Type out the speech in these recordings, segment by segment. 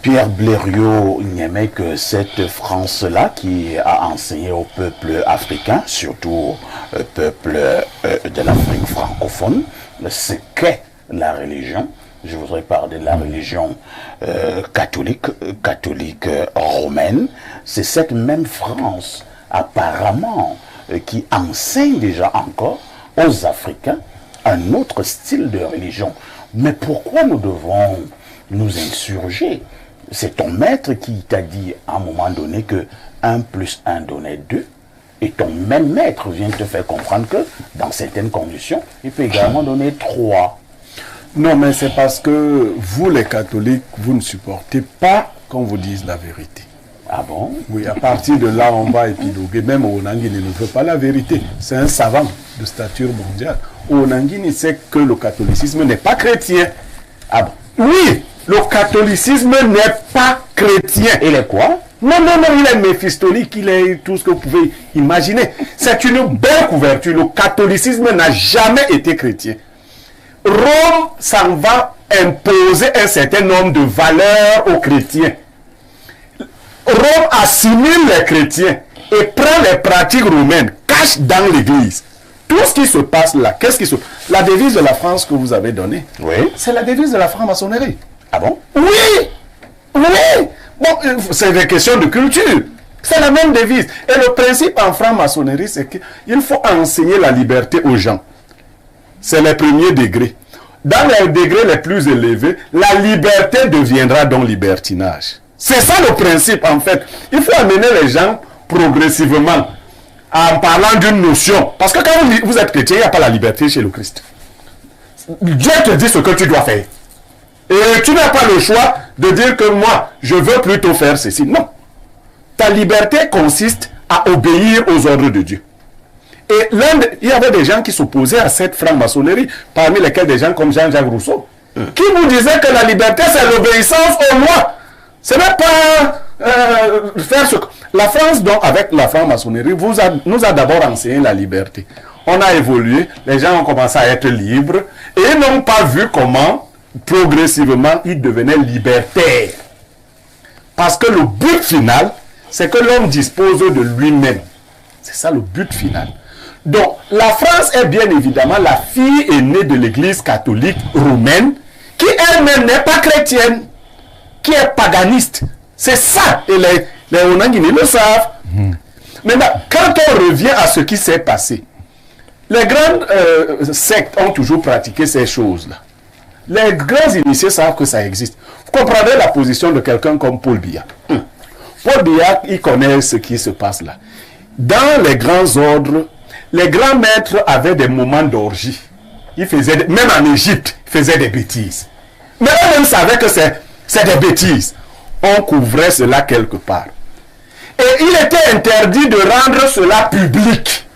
Pierre Blériot n'aimait que cette France-là qui a enseigné au peuple africain, surtout au peuple de l'Afrique francophone, ce qu'est la religion. Je voudrais parler de la religion catholique romaine. C'est cette même France, apparemment, qui enseigne déjà encore aux Africains un autre style de religion. Mais pourquoi nous devons nous insurger? C'est ton maître qui t'a dit à un moment donné que 1 plus 1 donnait 2. Et ton même maître vient te faire comprendre que dans certaines conditions, il peut également donner 3. Non, mais c'est parce que vous, les catholiques, vous ne supportez pas qu'on vous dise la vérité. Ah bon? Oui, à partir de là, on va épiloguer. Même Onangini ne veut pas la vérité. C'est un savant de stature mondiale. Onangini sait que le catholicisme n'est pas chrétien. Ah bon? Oui, le catholicisme n'est pas chrétien. Il est quoi? Non, il est méphistolique, il est tout ce que vous pouvez imaginer. C'est une belle couverture. Le catholicisme n'a jamais été chrétien. Rome s'en va imposer un certain nombre de valeurs aux chrétiens. Rome assimile les chrétiens et prend les pratiques romaines, cache dans l'église. Tout ce qui se passe là, qu'est-ce qui se passe? La devise de la France que vous avez donnée, oui, c'est la devise de la franc-maçonnerie. Ah bon? Oui. Bon, c'est des questions de culture. C'est la même devise. Et le principe en franc-maçonnerie, c'est qu'il faut enseigner la liberté aux gens. C'est les premiers degrés. Dans les degrés les plus élevés, la liberté deviendra donc libertinage. C'est ça le principe en fait. Il faut amener les gens progressivement en parlant d'une notion. Parce que quand vous êtes chrétien, il n'y a pas la liberté chez le Christ. Dieu te dit ce que tu dois faire. Et tu n'as pas le choix de dire que moi, je veux plutôt faire ceci. Non. Ta liberté consiste à obéir aux ordres de Dieu. Et il y avait des gens qui s'opposaient à cette franc-maçonnerie, parmi lesquels des gens comme Jean-Jacques Rousseau, qui vous disaient que la liberté, c'est l'obéissance aux lois. Ce n'est pas faire ce que... La France, donc, avec la franc-maçonnerie, nous a d'abord enseigné la liberté. On a évolué, les gens ont commencé à être libres, et ils n'ont pas vu comment, progressivement, ils devenaient libertaires. Parce que le but final, c'est que l'homme dispose de lui-même. C'est ça le but final. Donc, la France est bien évidemment la fille aînée de l'église catholique romaine, qui elle-même n'est pas chrétienne, qui est paganiste. C'est ça. Et les Onangini le savent. Maintenant, quand on revient à ce qui s'est passé, les grandes sectes ont toujours pratiqué ces choses-là. Les grands initiés savent que ça existe. Vous comprendrez la position de quelqu'un comme Paul Biya. Paul Biya, il connaît ce qui se passe là. Dans les grands ordres, les grands maîtres avaient des moments d'orgie. Ils faisaient, même en Égypte, ils faisaient des bêtises. Mais eux-mêmes savaient que c'est des bêtises. On couvrait cela quelque part. Et il était interdit de rendre cela public.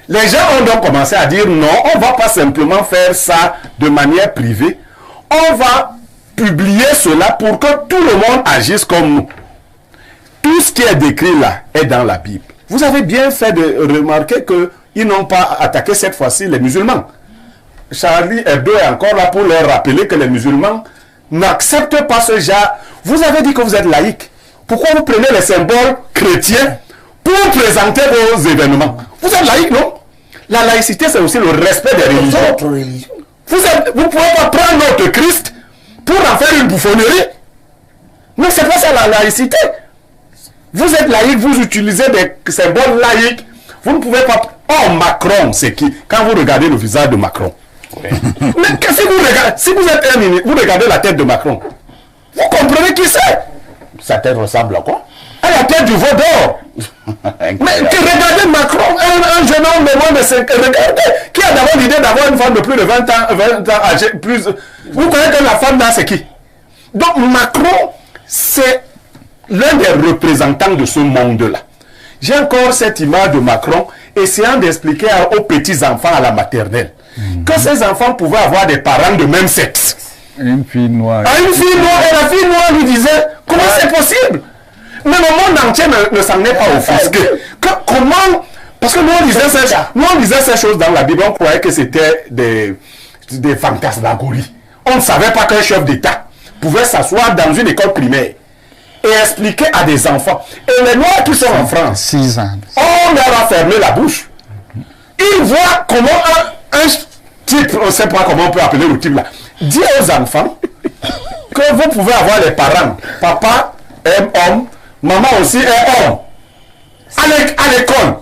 Les gens ont donc commencé à dire non, on ne va pas simplement faire ça de manière privée. On va publier cela pour que tout le monde agisse comme nous. Tout ce qui est décrit là est dans la Bible. Vous avez bien fait de remarquer qu'ils n'ont pas attaqué cette fois-ci les musulmans. Charlie Hebdo est encore là pour leur rappeler que les musulmans n'acceptent pas ce genre. Vous avez dit que vous êtes laïque. Pourquoi vous prenez les symboles chrétiens pour présenter vos événements? Vous êtes laïque, non? La laïcité, c'est aussi le respect des religions. Vous ne pouvez pas prendre notre Christ pour en faire une bouffonnerie. Non, c'est pas ça la laïcité. Vous êtes laïque, vous utilisez des symboles laïques. Vous ne pouvez pas... Oh, Macron, c'est qui? Quand vous regardez le visage de Macron. Oui. Mais si vous êtes un ministre, vous regardez la tête de Macron. Vous comprenez qui c'est? Sa tête ressemble à quoi? À la tête du veau d'or. Mais regardez Macron, un jeune homme de moins de 5 ans, regardez, qui a d'abord l'idée d'avoir une femme de plus de 20 ans âgée, plus... Vous connaissez que la femme là, c'est qui? Donc Macron, c'est l'un des représentants de ce monde-là. J'ai encore cette image de Macron essayant d'expliquer aux petits-enfants à la maternelle que ces enfants pouvaient avoir des parents de même sexe. Une fille noire. Une fille noire, et la fille noire lui disait, comment c'est possible? Mais le monde entier ne s'en est pas offusqué. Comment? Parce que nous on lisait ces choses dans la Bible, on croyait que c'était des fantasmagories. On ne savait pas qu'un chef d'État pouvait s'asseoir dans une école primaire et expliquer à des enfants. Et les Noirs qui sont en France, 6 ans. on leur a fermé la bouche. Ils voient comment un type, on ne sait pas comment on peut appeler le type là, dit aux enfants que vous pouvez avoir les parents. Papa est homme, maman aussi est homme. À l'école,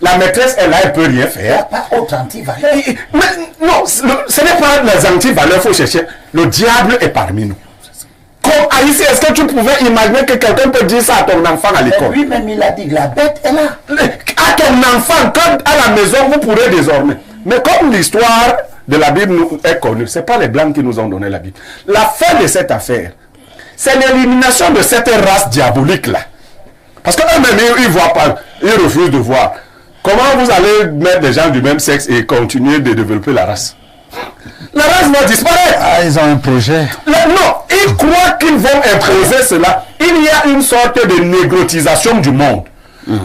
la maîtresse est là, elle ne peut rien faire. Pas autre anti-valeur. Mais non, ce n'est pas les anti-valeurs qu'il faut chercher. Le diable est parmi nous. Comme Haïti, est-ce que tu pouvais imaginer que quelqu'un peut dire ça à ton enfant à l'école? Lui-même, il a dit que la bête est là. À ton enfant, quand à la maison, vous pourrez désormais. Mais comme l'histoire de la Bible nous est connue, ce n'est pas les Blancs qui nous ont donné la Bible. La fin de cette affaire, c'est l'élimination de cette race diabolique-là. Parce qu'eux-mêmes, ils ne voient pas, ils refusent de voir. Comment vous allez mettre des gens du même sexe et continuer de développer la race? La race va disparaître. Ah, ils ont un projet. Non, ils croient qu'ils vont imposer cela. Il y a une sorte de négrotisation du monde.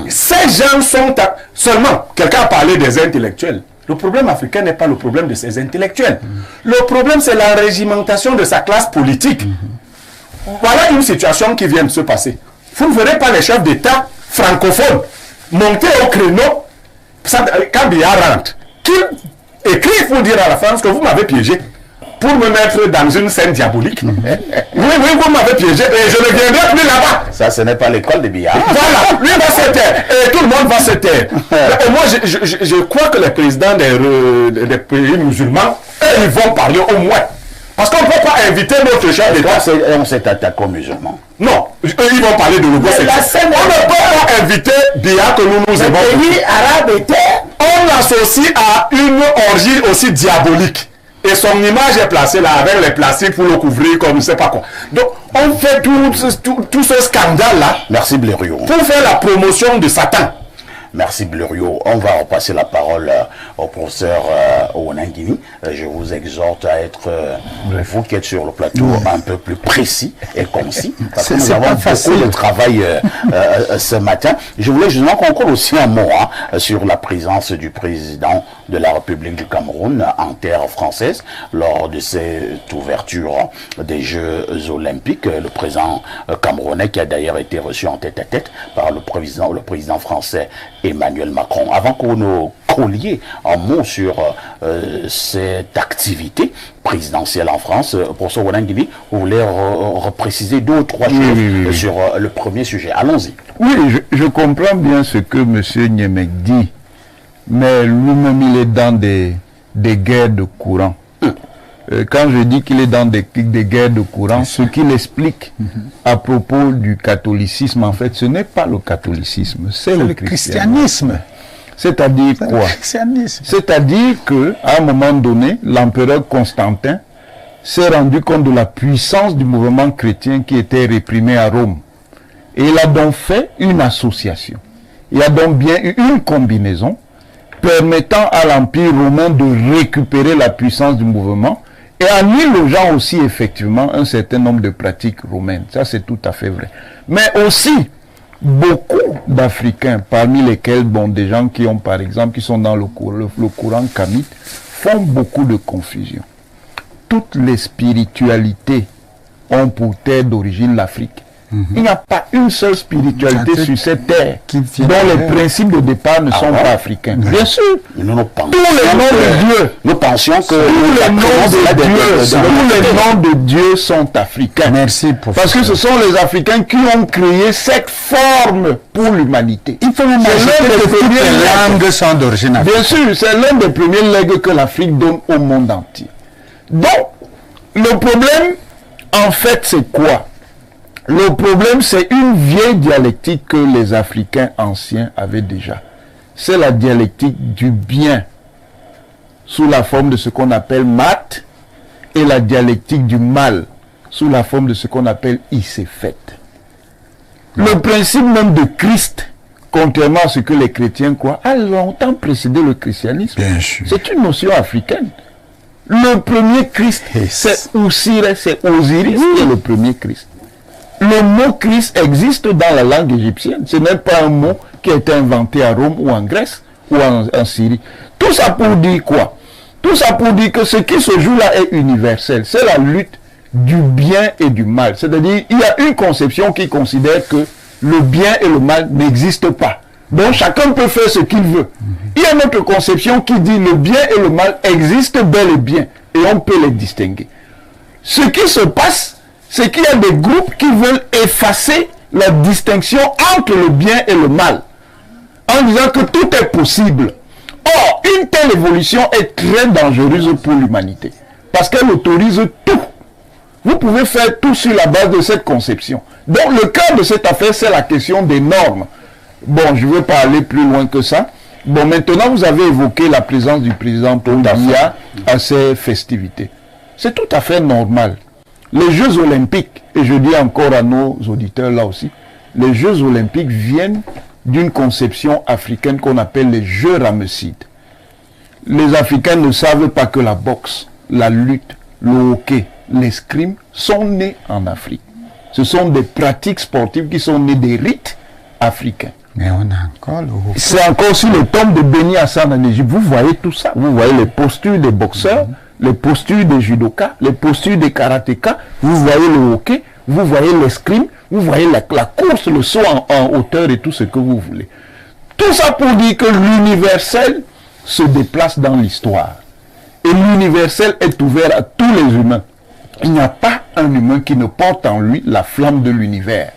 Ces gens sont... Seulement, quelqu'un a parlé des intellectuels. Le problème africain n'est pas le problème de ces intellectuels. Le problème, c'est la régimentation de sa classe politique. Voilà une situation qui vient de se passer. Vous ne verrez pas les chefs d'État francophones monter au créneau quand Biya rentre. Qu'ils écrivent pour dire à la France que vous m'avez piégé pour me mettre dans une scène diabolique. Oui, vous m'avez piégé et je ne viendrai plus là-bas. Ça, ce n'est pas l'école de Biya. Voilà, lui va se taire et tout le monde va se taire. Et moi, je crois que les présidents des pays musulmans, ils vont parler au moins. Parce qu'on ne peut pas inviter notre chef d'État. On s'est attaqué aux musulmans. Non, ils vont parler de l'Ougou. On ne peut pas inviter Biya que nous aimons. Le pays arabe était... On l'associe à une orgie aussi diabolique. Et son image est placée là avec les plastiques pour le couvrir comme je ne sais pas quoi. Donc, on fait tout ce scandale-là. Merci Blériot. Pour faire la promotion de Satan. Merci Blériot. On va repasser la parole au professeur Onangini. Je vous exhorte à être, vous qui êtes sur le plateau, un peu plus précis et concis. Parce que nous avons beaucoup de travail ce matin. Je voulais justement qu'on colle aussi un mot sur la présence du président de la République du Cameroun en terre française lors de cette ouverture des Jeux Olympiques. Le président camerounais qui a d'ailleurs été reçu en tête-à-tête par le président français Emmanuel Macron. Avant qu'on nous collier un mot sur cette activité présidentielle en France, professeur Onangini, vous voulez repréciser 2 ou 3 choses sur le premier sujet. Allons-y. Oui, je comprends bien ce que M. Niemek dit, mais lui-même il est dans des guerres de courant. Quand je dis qu'il est dans des guerres de courant, ce qu'il explique à propos du catholicisme, en fait, ce n'est pas le catholicisme, c'est le christianisme. C'est-à-dire quoi? C'est-à-dire qu'à un moment donné, l'empereur Constantin s'est rendu compte de la puissance du mouvement chrétien qui était réprimé à Rome. Et il a donc fait une association. Il y a donc bien eu une combinaison permettant à l'Empire romain de récupérer la puissance du mouvement et en élogeant aussi effectivement un certain nombre de pratiques romaines. Ça, c'est tout à fait vrai. Mais aussi, beaucoup d'Africains, parmi lesquels, bon, des gens qui ont, par exemple, qui sont dans le courant kamite, font beaucoup de confusion. Toutes les spiritualités ont pour terre d'origine l'Afrique. Il n'y a pas une seule spiritualité sur cette terre dont les principes de départ ne sont pas africains. Bien sûr. Tous les noms de Dieu. Nous pensions que tous les noms de Dieu sont africains. Merci, professeur. Parce que ce sont les Africains qui ont créé cette forme pour l'humanité. Il faut même ajouter que toutes les langues sont d'origine africaine. Bien sûr, c'est l'un des premiers legs que l'Afrique donne au monde entier. Donc, le problème, en fait, c'est quoi? Le problème, c'est une vieille dialectique que les Africains anciens avaient déjà. C'est la dialectique du bien, sous la forme de ce qu'on appelle mat, et la dialectique du mal, sous la forme de ce qu'on appelle isséfet. Le principe même de Christ, contrairement à ce que les chrétiens croient, a longtemps précédé le christianisme. C'est une notion africaine. Le premier Christ, c'est Osiris qui est le premier Christ. Le mot Christ existe dans la langue égyptienne. Ce n'est pas un mot qui a été inventé à Rome ou en Grèce ou en Syrie. Tout ça pour dire quoi? Tout ça pour dire que ce qui se joue là est universel. C'est la lutte du bien et du mal. C'est-à-dire, il y a une conception qui considère que le bien et le mal n'existent pas. Donc chacun peut faire ce qu'il veut. Il y a une autre conception qui dit le bien et le mal existent bel et bien et on peut les distinguer. Ce qui se passe, c'est qu'il y a des groupes qui veulent effacer la distinction entre le bien et le mal en disant que tout est possible. Or, une telle évolution est très dangereuse pour l'humanité parce qu'elle autorise tout. Vous pouvez faire tout sur la base de cette conception. Donc le cas de cette affaire, c'est la question des normes. Bon, je ne vais pas aller plus loin que ça. Bon, maintenant, vous avez évoqué la présence du président Paul Biya à ces festivités. C'est tout à fait normal. Les Jeux Olympiques, et je dis encore à nos auditeurs là aussi, les Jeux Olympiques viennent d'une conception africaine qu'on appelle les Jeux ramessides. Les Africains ne savent pas que la boxe, la lutte, le hockey, l'escrime sont nés en Afrique. Ce sont des pratiques sportives qui sont nées des rites africains. Mais on a encore le hockey. C'est encore sur le tombe de Beni Hassan en Égypte. Vous voyez tout ça. Vous voyez les postures des boxeurs, les postures des judokas, les postures des karatékas. Vous voyez le hockey, vous voyez l'escrime, vous voyez la course, le saut en hauteur et tout ce que vous voulez. Tout ça pour dire que l'universel se déplace dans l'histoire. Et l'universel est ouvert à tous les humains. Il n'y a pas un humain qui ne porte en lui la flamme de l'univers.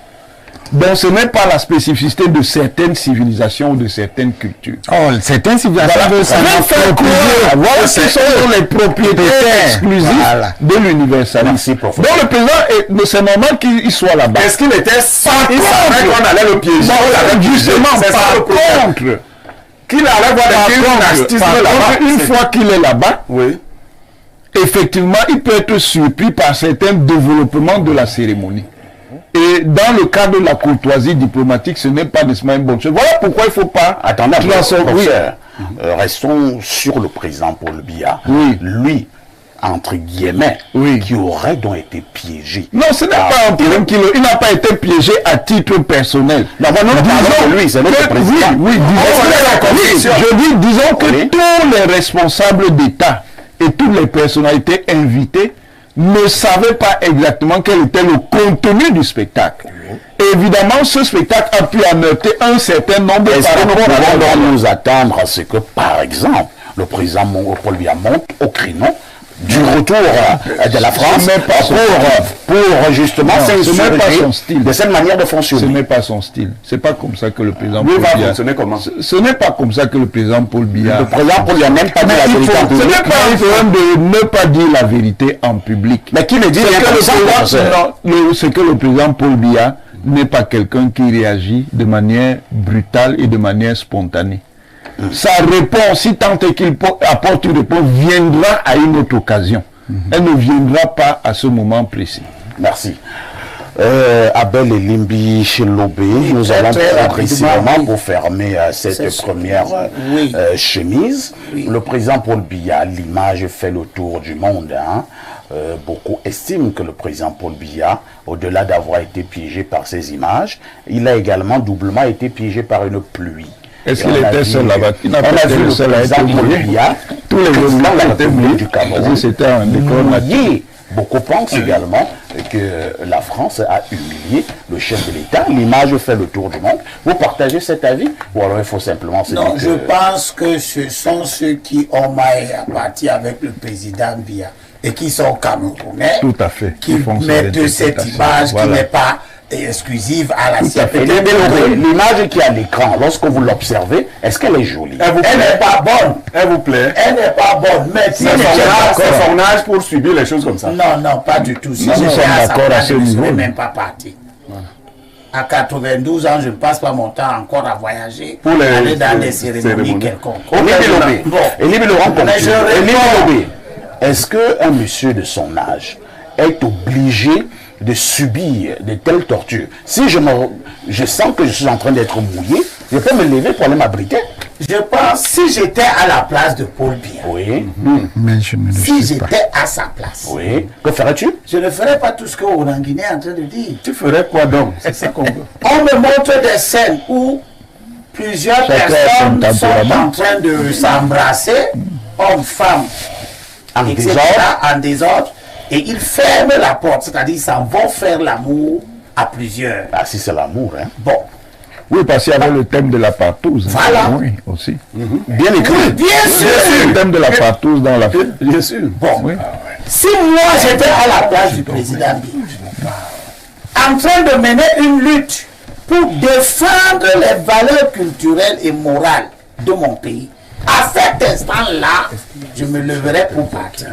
Donc ce n'est pas la spécificité de certaines civilisations ou de certaines cultures. Oh, certaines civilisations veulent voilà, ce sont les propriétaires exclusifs de l'universalisme. Donc le président, c'est normal qu'il soit là-bas. Est-ce qu'il était il savait qu'on allait le piéger? Justement, par contre, qu'il allait voir des dynastismes là-bas. Une fois qu'il est là-bas, oui, effectivement, il peut être surpris par certains développements de la cérémonie. Et dans le cadre de la courtoisie diplomatique, ce n'est pas nécessairement une bonne chose. Voilà pourquoi il ne faut pas... Attendez, restons sur le président Paul Biya. Oui. Lui, entre guillemets, oui, qui aurait donc été piégé. Non, ce n'est pas un problème il n'a pas été piégé à titre personnel. Non, disons que lui, c'est notre président. Oui, disons que tous les responsables d'État et toutes les personnalités invitées ne savaient pas exactement quel était le contenu du spectacle. Et évidemment, ce spectacle a pu alerter un certain nombre de parents. Nous attendre à ce que, par exemple, le président Paul Biya monte au créneau du retour de la France pour justement s'insurger de cette manière de fonctionner. Ce n'est pas son style. C'est pas comme ça que le président Paul Biya fonctionner comment? Ce n'est pas comme ça que le président Paul Biya. Le président Paul Biya n'aime pas dire la vérité en public. Ce n'est pas un problème de ne pas dire la vérité en public. Mais qui le dit? C'est que le président Paul Biya n'est pas quelqu'un qui réagit de manière brutale et de manière spontanée. Sa réponse, si tant est qu'il apporte une réponse, viendra à une autre occasion. Elle ne viendra pas à ce moment précis. Merci. Abel et Limbi chez Lobé, nous allons progressivement pour fermer cette première chemise. Oui. Le président Paul Biya, l'image fait le tour du monde. Hein. Beaucoup estiment que le président Paul Biya, au-delà d'avoir été piégé par ces images, il a également doublement été piégé par une pluie. Est-ce qu'il était seul là-bas? Il n'a pas été le seul à être mouillé. Tous les présidents étaient mouillés du Cameroun. C'était un décor naturel. Beaucoup pensent également que la France a humilié le chef de l'État. L'image fait le tour du monde. Vous partagez cet avis ou alors il faut simplement se dire non, je pense que ce sont ceux qui ont maillé à partir avec le président Biya et qui sont camerounais. Tout à fait. Qui mettent de cette image qui n'est pas exclusive à la CPT. L'image qui est à l'écran, lorsque vous l'observez, est-ce qu'elle est jolie? Elle n'est pas bonne. Elle vous plaît? Elle n'est pas bonne. Mais si c'est son âge pour subir les choses comme ça? Non, non, pas du tout. Si nous sommes d'accord à ce niveau. Je ne serais même pas parti. À 92 ans, je ne passe pas mon temps encore à voyager, pour aller dans des cérémonies quelconques. Est-ce qu'un monsieur de son âge est obligé de subir de telles tortures? Si je sens que je suis en train d'être mouillé, je peux me lever pour aller m'abriter. Je pense, si j'étais à la place de Paul Biya, oui. Mais je ne si j'étais à sa place, oui. Que ferais-tu? Je ne ferais pas tout ce que Oranguiné est en train de dire. Tu ferais quoi donc? C'est ça qu'on veut. On me montre des scènes où plusieurs personnes sont en train de s'embrasser, hommes, femmes, etc., en désordre. et ils ferment la porte, c'est-à-dire ils s'en vont faire l'amour à plusieurs. Ah, si c'est l'amour, hein. Bon. Oui, parce qu'il y avait le thème de la partouze. Voilà. Oui, aussi. Bien écrit. Oui, bien sûr. Le thème de la partouze dans la fête. Bien sûr. Bon. Oui. Si moi j'étais à la place du président Biya, en train de mener une lutte pour défendre les valeurs culturelles et morales de mon pays, à cet instant-là, je me leverais pour partir.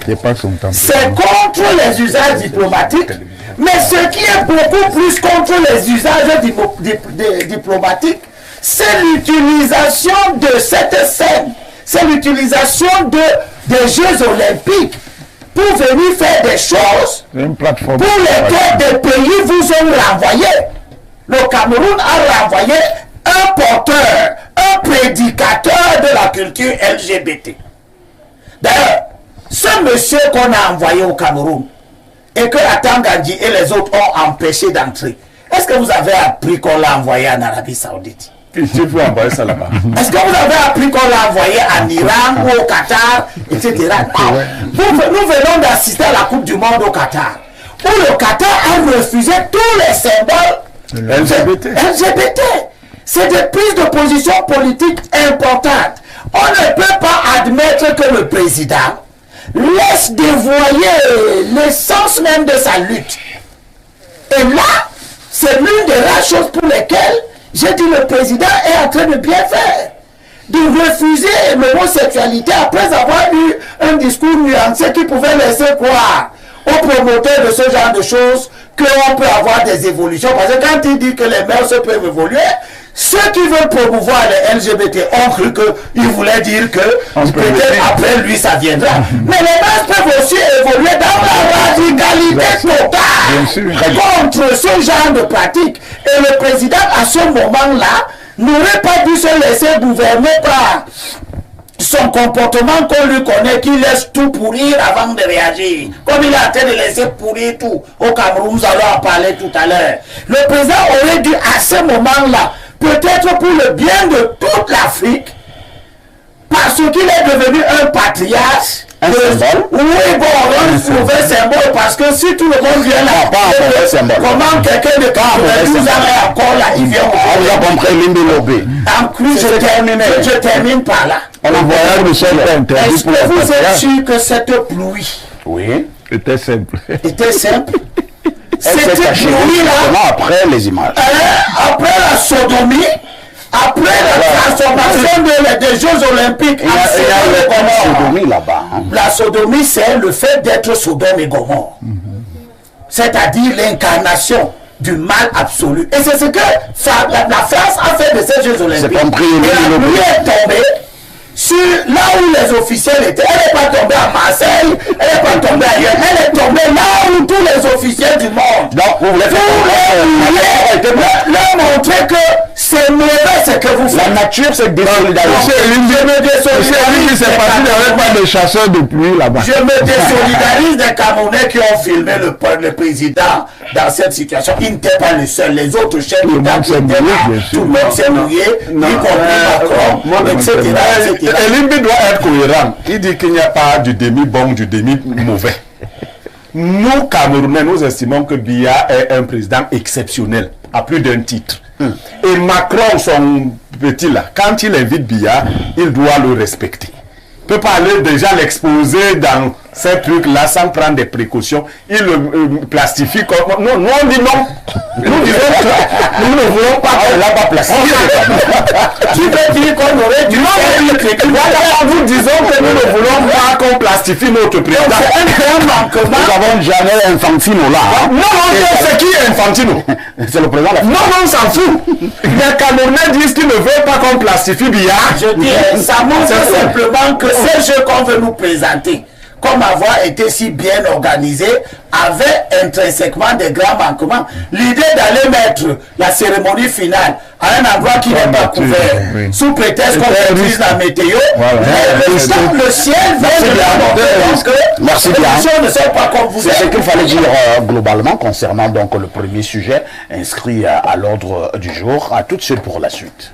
C'est pas son temps. C'est contre les usages diplomatiques, mais ce qui est beaucoup plus contre les usages diplomatiques, c'est l'utilisation de cette scène, c'est l'utilisation des Jeux Olympiques pour venir faire des choses Une plateforme. pour lesquelles des pays vous ont renvoyé. Le Cameroun a renvoyé un porteur, un prédicateur de la culture LGBT. D'ailleurs, ce monsieur qu'on a envoyé au Cameroun et que la Tangandji et les autres ont empêché d'entrer, est-ce que vous avez appris qu'on l'a envoyé en Arabie Saoudite? Tu peux envoyer ça là-bas. Est-ce que vous avez appris qu'on l'a envoyé en Iran ou au Qatar, etc. Non. Nous venons d'assister à la Coupe du Monde au Qatar, où le Qatar a refusé tous les symboles LGBT. C'est des prises de position politiques importantes. On ne peut pas admettre que le président laisse dévoyer l'essence même de sa lutte. Et là, c'est l'une des rares choses pour lesquelles j'ai dit le président est en train de bien faire. De refuser l'homosexualité après avoir eu un discours nuancé qui pouvait laisser croire aux promoteurs de ce genre de choses qu'on peut avoir des évolutions. Parce que quand il dit que les mœurs peuvent évoluer, ceux qui veulent promouvoir les LGBT ont cru qu'il voulait dire que peut-être après lui ça viendra. Mais les mœurs peuvent aussi évoluer dans la radicalité totale contre ce genre de pratique. Et le président à ce moment-là n'aurait pas dû se laisser gouverner par son comportement qu'on lui connaît, qui laisse tout pourrir avant de réagir. Comme il est en train de laisser pourrir tout au Cameroun, nous allons en parler tout à l'heure. Le président aurait dû à ce moment-là, peut-être pour le bien de toute l'Afrique, parce qu'il est devenu un patriarche. Un symbole? Oui, bon, on mauvais symbole, parce que si tout le monde vient là, comment quelqu'un de 92 ans est encore là, il vient On a compris l'Indélobé. en plus, je termine par là. Le voyage de sol est interdit Est-ce pour que la vous êtes patriarche. sûr que cette pluie Oui. C'était simple. était simple? Elle s'est Cette cachée pluie-là, justement après les images. après la sodomie, après la transformation des Jeux Olympiques Il y a en Sodome et Gomorrhe. sodomie là-bas. Hein. La sodomie, c'est le fait d'être Sodome et Gomorrhe. C'est-à-dire l'incarnation du mal absolu. Et c'est ce que la France a fait de ces Jeux Olympiques. C'est compris, Et la pluie est tombée sur là où les officiels étaient. Elle n'est pas tombée à Marseille, elle n'est pas tombée ailleurs. Elle est tombée là où tous les officiels du monde. Donc, vous voulez leur montrer que c'est mauvais ce que vous faites. la nature, c'est désolidarisée. Je me désolidarise C'est parti, il n'y avait pas de chasseurs de pluie là-bas. Je me désolidarise des Camerounais qui ont filmé le président dans cette situation. Il n'était pas le seul. Les autres chefs Tout le d'État monde qui s'est étaient mouillé, là, bien sûr. tout le monde s'est mouillé, y compris Macron, etc. Elimbi doit être cohérent. Il dit qu'il n'y a pas du demi-bon, du demi-mauvais. Nous, Camerounais, nous estimons que Biya est un président exceptionnel, à plus d'un titre. Et Macron, son petit là, quand il invite Biya, il doit le respecter. Il ne peut pas aller déjà l'exposer dans ces trucs-là sans prendre des précautions. Il le plastifie comme... Non, nous on dit non. Nous disons que nous ne voulons pas qu'on l'a pas plastifié. Tu veux dire qu'on aurait dû faire Voilà, nous disons que nous ne voulons pas qu'on plastifie notre président. c'est un grand manquement. Nous avons jamais Infantino là. Hein. Non, c'est qui Infantino? C'est le président de la Non, on s'en fout. Les Camerounais disent qu'ils ne veulent pas qu'on plastifie Biya. Je dis, ça montre simplement que ces jeux qu'on veut nous présenter, comme avoir été si bien organisé, avait intrinsèquement des grands manquements. L'idée d'aller mettre la cérémonie finale à un endroit qui n'est pas couvert, sous prétexte qu'on utilise la météo, le ciel vient de l'aborder. Merci Les bien. choses ne sont pas comme vous C'est ce êtes. qu'il fallait dire globalement concernant donc le premier sujet inscrit à l'ordre du jour. À tout de suite pour la suite.